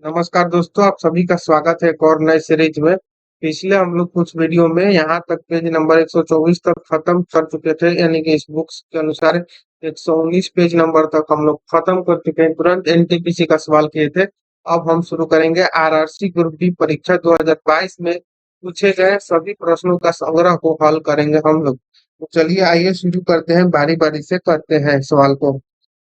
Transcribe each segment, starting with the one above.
नमस्कार दोस्तों, आप सभी का स्वागत है एक और नए सीरीज में। पिछले हम लोग कुछ वीडियो में यहाँ तक पेज नंबर 124 तक खत्म कर चुके थे, यानी कि इस बुक्स के अनुसार 119 पेज नंबर तक हम लोग खत्म कर चुके हैं। तुरंत एनटीपीसी का सवाल किए थे। अब हम शुरू करेंगे आरआरसी ग्रुप डी परीक्षा 2022 में पूछे गए सभी प्रश्नों का संग्रह को हल करेंगे हम लोग। तो चलिए आइए शुरू करते हैं, बारी बारी से करते हैं सवाल को।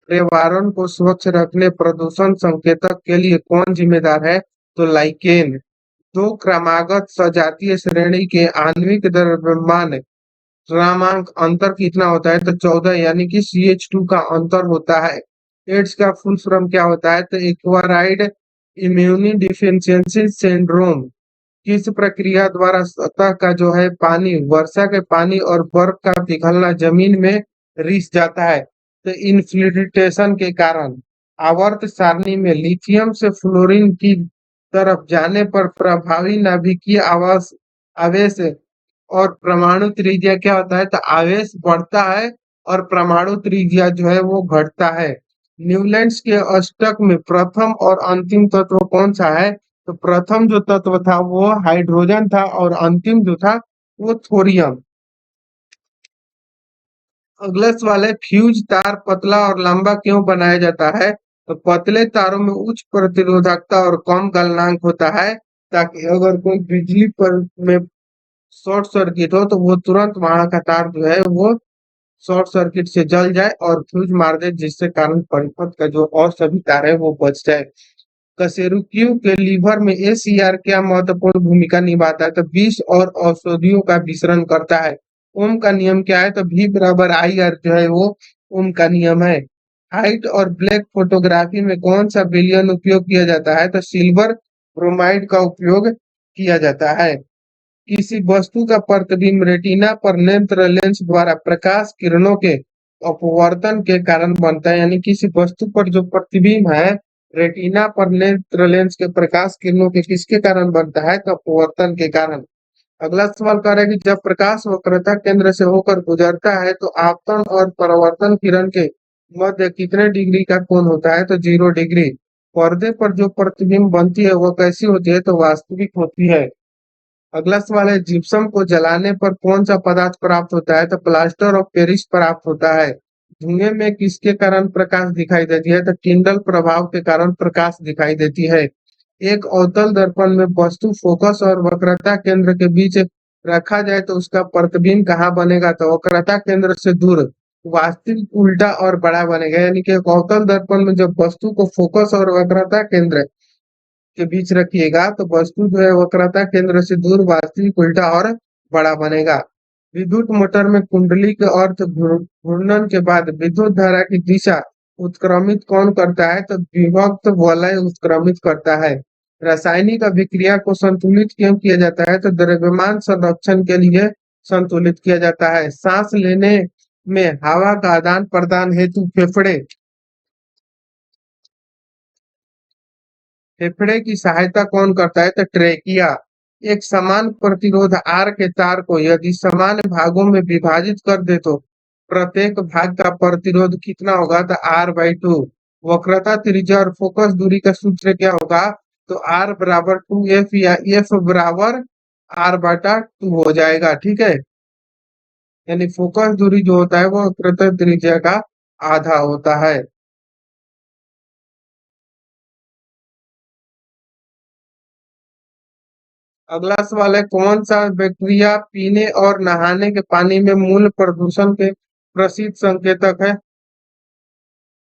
पर्यावरण को स्वच्छ रखने प्रदूषण संकेतक के लिए कौन जिम्मेदार है? तो लाइकेन। दो क्रमागत सजातीय श्रेणी के आणविक द्रव्यमान क्रमांक अंतर कितना होता है? तो 14, यानी कि CH2 का अंतर होता है। एड्स का फुल फॉर्म क्या होता है? तो एक्वायर्ड इम्यूनी डिफिशियंसी सिंड्रोम। किस प्रक्रिया द्वारा सतह का जो है पानी, वर्षा के पानी और बर्फ का पिघलना जमीन में रिस जाता है? तो इन्फ्लिटेशन के कारण। आवर्त सारणी में लिथियम से फ्लोरीन की तरफ जाने पर प्रभावी नाभिकीय आवास आवेश और परमाणु त्रिज्या क्या होता है? तो आवेश बढ़ता है और परमाणु त्रिज्या जो है वो घटता है। न्यूलैंड्स के अष्टक में प्रथम और अंतिम तत्व कौन सा है? तो प्रथम जो तत्व था वो हाइड्रोजन था और अंतिम जो था वो थोरियम। अगला सवाल है, फ्यूज तार पतला और लंबा क्यों बनाया जाता है? तो पतले तारों में उच्च प्रतिरोधकता और कम गलनांक होता है, ताकि अगर कोई बिजली पर में शॉर्ट सर्किट हो तो वो तुरंत वहां का तार जो है वो शॉर्ट सर्किट से जल जाए और फ्यूज मार दे, जिससे कारण परिपथ का जो और सभी तार है वो बच जाए। कशेरुकियों के लीवर में ACR क्या महत्वपूर्ण भूमिका निभाता है? तो विष और औषधियों का मिश्रण करता है। ओम का नियम क्या है? तो V बराबर IR जो है वो ओम का नियम है। हाइट और ब्लैक फोटोग्राफी में कौन सा विलयन उपयोग किया जाता है? तो सिल्वर ब्रोमाइड का उपयोग किया जाता है। किसी वस्तु का प्रतिबिंब रेटिना पर नेत्र लेंस द्वारा प्रकाश किरणों के अपवर्तन के कारण बनता है, यानी किसी वस्तु पर जो प्रतिबिंब है रेटिना पर नेत्र लेंस के प्रकाश किरणों के किसके कारण बनता है? तो अपवर्तन के कारण। अगला सवाल कह रहा है कि जब प्रकाश वक्रता केंद्र से होकर गुजरता है तो आपतन और परावर्तन किरण के मध्य कितने डिग्री का कोण होता है? तो 0 डिग्री। पर्दे पर जो प्रतिबिंब बनती है वो कैसी होती है? तो वास्तविक होती है। अगला सवाल है, जिप्सम को जलाने पर कौन सा पदार्थ प्राप्त होता है? तो प्लास्टर ऑफ पेरिस प्राप्त होता है। धुएं में किसके कारण प्रकाश दिखाई देती है? तो टिंडल प्रभाव के कारण प्रकाश दिखाई देती है। एक अवतल दर्पण में वस्तु फोकस और वक्रता केंद्र के बीच रखा जाए तो उसका प्रतिबिंब कहाँ बनेगा? तो वक्रता केंद्र से दूर, वास्तविक उल्टा और बड़ा बनेगा। यानी कि एक अवतल दर्पण में जब वस्तु को फोकस और वक्रता केंद्र के बीच रखिएगा तो वस्तु जो है वक्रता केंद्र से दूर, वास्तविक उल्टा और बड़ा बनेगा। विद्युत मोटर में कुंडली के अर्थ घूर्णन के बाद विद्युत धारा की दिशा उत्क्रमित कौन करता है? तो विभक्त वलय उत्क्रमित करता है। रासायनिक अभिक्रिया को संतुलित क्यों किया जाता है? तो द्रव्यमान संरक्षण के लिए संतुलित किया जाता है। सांस लेने में हवा का आदान प्रदान हेतु फेफड़े की सहायता कौन करता है? तो ट्रेकिया। एक समान प्रतिरोध आर के तार को यदि समान भागों में विभाजित कर दे तो प्रत्येक भाग का प्रतिरोध कितना होगा? तो R/2। वक्रता त्रिज्या और फोकस दूरी का सूत्र क्या होगा? तो R बराबर 2F या F बराबर R/2 हो जाएगा। ठीक है, यानी फोकस दूरी जो होता है वो वक्रता त्रिज्या का आधा होता है। अगला सवाल है, कौन सा बैक्टीरिया पीने और नहाने के पानी में मूल प्रदूषण के प्रसिद्ध संकेतक है?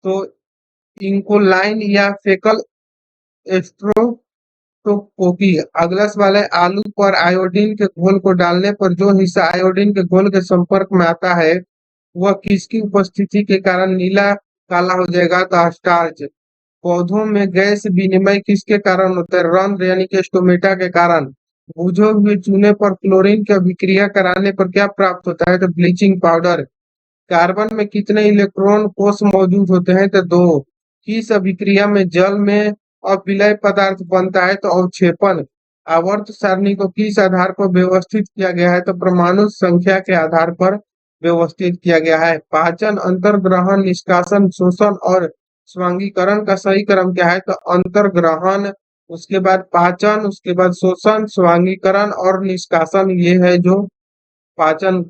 तो इंकोलाइन या फेकल एस्ट्रोटोकोकी। अगला सवाल है, आलू पर आयोडीन के घोल को डालने पर जो हिस्सा आयोडीन के घोल के संपर्क में आता है वह किसकी उपस्थिति के कारण नीला काला हो जाएगा? तो स्टार्च। पौधों में गैस विनिमय किसके कारण होता है? रंध्र यानी कि स्टोमेटा के कारण। बुझे हुए चूने पर क्लोरीन की अभिक्रिया कराने पर क्या प्राप्त होता है? तो ब्लीचिंग पाउडर। कार्बन में कितने इलेक्ट्रॉन कोष मौजूद होते हैं? तो दो। किस अभिक्रिया में जल में अविलय पदार्थ बनता है? तो अवक्षेपण। आवर्त सारणी को किस आधार पर व्यवस्थित किया गया है? तो परमाणु संख्या के आधार पर व्यवस्थित किया गया है। पाचन, अंतर्ग्रहण, निष्कासन, शोषण और स्वांगीकरण का सही क्रम क्या है? तो अंतर्ग्रहण उसके बाद पाचन, उसके बाद शोषण, स्वांगीकरण और निष्कासन, ये है जो पाचन।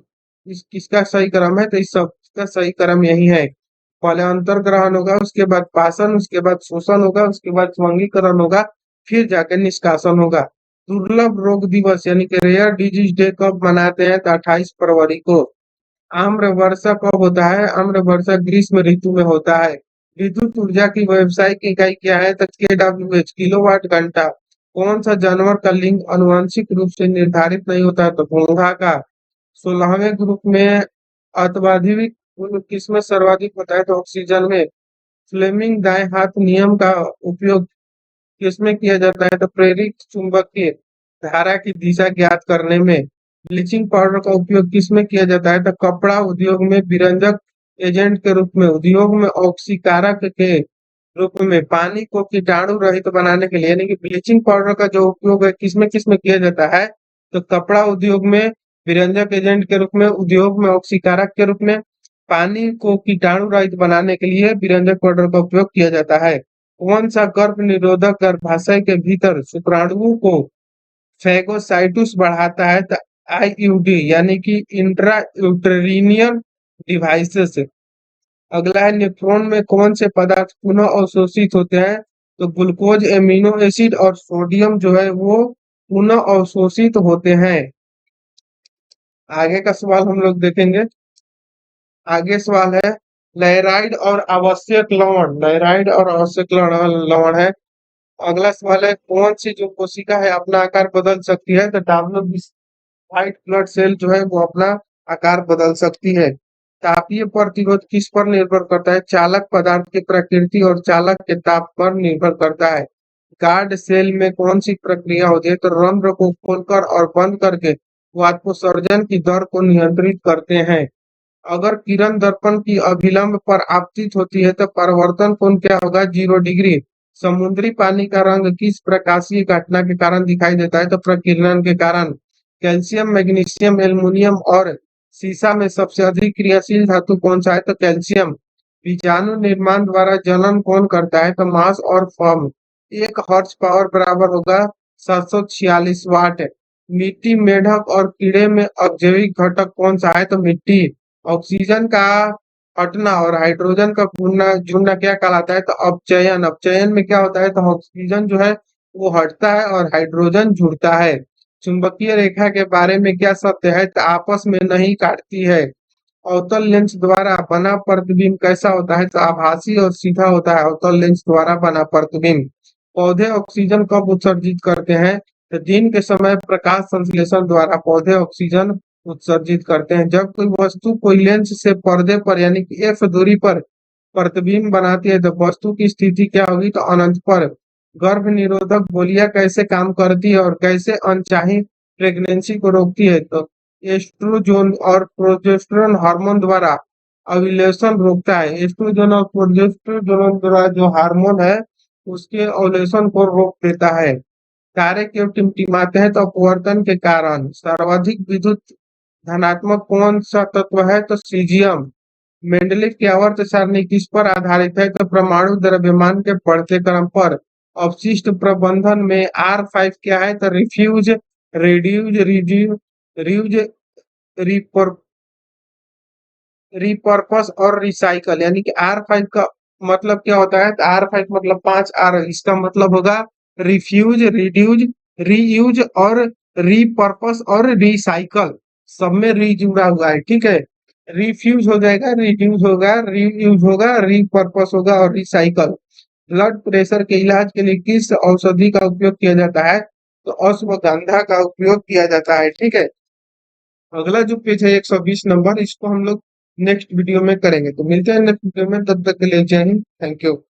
इस किसका सही क्रम है, तो इस सब का सही क्रम यही है। पहले अंतर ग्रहण होगा, उसके बाद पाचन, उसके बाद शोषण होगा, उसके बाद स्वांगीकरण होगा, फिर जाकर निष्कासन होगा। दुर्लभ रोग दिवस यानी कि रेयर डिजीज डे कब मनाते हैं, तो 28 फरवरी को। आम्र वर्षा कब होता है, आम्र वर्षा ग्रीष्म ऋतु में होता है। विद्युत ऊर्जा की व्यावसायिक इकाई क्या है, तो KWH, किलोवाट घंटा। कौन सा जानवर का लिंग आनुवंशिक रूप से निर्धारित नहीं होता, तो घोंघा का। 16वें ग्रुप में अत्यधिक किसमें सर्वाधिक होता है, तो ऑक्सीजन में। फ्लेमिंग दाएं हाथ नियम का उपयोग किसमें किया जाता है, तो प्रेरित चुंबकीय धारा की दिशा ज्ञात करने में। ब्लीचिंग पाउडर का उपयोग किसमें किया जाता है, तो कपड़ा उद्योग में विरंजक एजेंट के रूप में, उद्योग में ऑक्सीकारक के रूप में, पानी को कीटाणु रहित बनाने के लिए। यानी कि ब्लीचिंग पाउडर का जो उपयोग है किसमें किसमें किया जाता है, तो कपड़ा उद्योग में विरंजक एजेंट के रूप में, उद्योग में ऑक्सीकारक के रूप में, पानी को कीटाणु रहित बनाने के लिए विरंजक पाउडर का उपयोग किया जाता है। कौन सा गर्भ निरोधक गर्भाशय के भीतर शुक्राणुओं को फैगोसाइटोसिस बढ़ाता है, तो IUD यानी कि इंट्रा यूटेरिनियन डिवाइसेस। अगला है, नेफ्रॉन में कौन से पदार्थ पुनः अवशोषित होते हैं, तो ग्लूकोज, एमिनो एसिड और सोडियम जो है वो पुनः अवशोषित होते हैं। आगे का सवाल हम लोग देखेंगे। आगे सवाल है, लैराइड और आवश्यक लवण, लैराइड और आवश्यक लवण है। अगला सवाल है, कौन सी जो कोशिका है अपना आकार बदल सकती है, तो व्हाइट ब्लड सेल जो है वो अपना आकार बदल सकती है। तापीय प्रतिरोध किस पर निर्भर करता है, चालक पदार्थ की प्रकृति और चालक के ताप पर निर्भर करता है। गार्ड सेल में कौन सी प्रक्रिया होती है, तो रंध्र को खोलकर और बंद करके वाष्पोत्सर्जन की दर को नियंत्रित करते हैं। अगर किरण दर्पण की अभिलंब पर आपतित होती है, तो परावर्तन कोण क्या होगा, 0 डिग्री। समुद्री पानी का रंग किस प्रकाशीय घटना के कारण दिखाई देता है, तो प्रकीर्णन के कारण। कैल्शियम, मैग्नीशियम, एल्युमिनियम और सीसा में सबसे अधिक क्रियाशील धातु कौन सा है, तो कैल्शियम। बीजाणु निर्माण द्वारा जनन कौन करता है, तो मास और फर्म। 1 हॉर्स पावर बराबर होगा 746 वाट। मिट्टी, मेढक और कीड़े में अजैविक घटक कौन सा है, तो मिट्टी। ऑक्सीजन का हटना और हाइड्रोजन का जुड़ना क्या कहलाता है, तो अपचयन। अपचयन में क्या होता है, तो ऑक्सीजन जो है वो हटता है और हाइड्रोजन जुड़ता है। चुंबकीय रेखा के बारे में क्या सत्य है, तो आपस में नहीं काटती है। अवतल लेंस द्वारा बना प्रतिबिंब कैसा होता है, तो आभासी और सीधा होता है अवतल लेंस द्वारा बना प्रतिबिंब। पौधे ऑक्सीजन कब उत्सर्जित करते हैं, तो दिन के समय प्रकाश संश्लेषण द्वारा पौधे ऑक्सीजन उत्सर्जित करते हैं। जब कोई वस्तु कोई लेंस से पर्दे पर यानी कि F दूरी पर प्रतिबिंब बनाती है, तो वस्तु की स्थिति क्या होगी, तो अनंत पर। गर्भ निरोधक गोलियां कैसे काम करती है और कैसे अनचाही प्रेगनेंसी को रोकती है, तो एस्ट्रोजन और प्रोजेस्टेरोन हार्मोन द्वारा ओव्यूलेशन रोकता है। एस्ट्रोजन और प्रोजेस्टेरोन द्वारा जो हार्मोन है उसके ओव्यूलेशन को रोक देता है। तारे क्यों टिमटिमाते हैं, तो अपवर्तन के कारण। सर्वाधिक विद्युत धनात्मक कौन सा तत्व है, तो सीजियम। मेंडलीव की आवर्त सारणी किस पर आधारित है, तो परमाणु द्रव्यमान के बढ़ते क्रम पर। अपशिष्ट प्रबंधन में R5 क्या है, तो रिफ्यूज, रिड्यूज, रियूज, रिपर रिपर्पस और रिसाइकल। यानी कि R5 का मतलब क्या होता है, तो R5 मतलब 5 R, इसका मतलब होगा रिफ्यूज, रिड्यूज, रीयूज और रिपर्पस और रिसाइकल। सब में री जुड़ा हुआ है, ठीक है। रिफ्यूज हो जाएगा, रिड्यूज होगा, रीयूज होगा, रिपर्पस होगा और रिसाइकल। ब्लड प्रेशर के इलाज के लिए किस औषधि का उपयोग किया जाता है, तो अश्वगंधा का उपयोग किया जाता है, ठीक है। अगला जो पेज है 120 नंबर, इसको हम लोग नेक्स्ट वीडियो में करेंगे। तो मिलते हैं नेक्स्ट वीडियो में, तब तक के लिए जय हिंद, थैंक यू।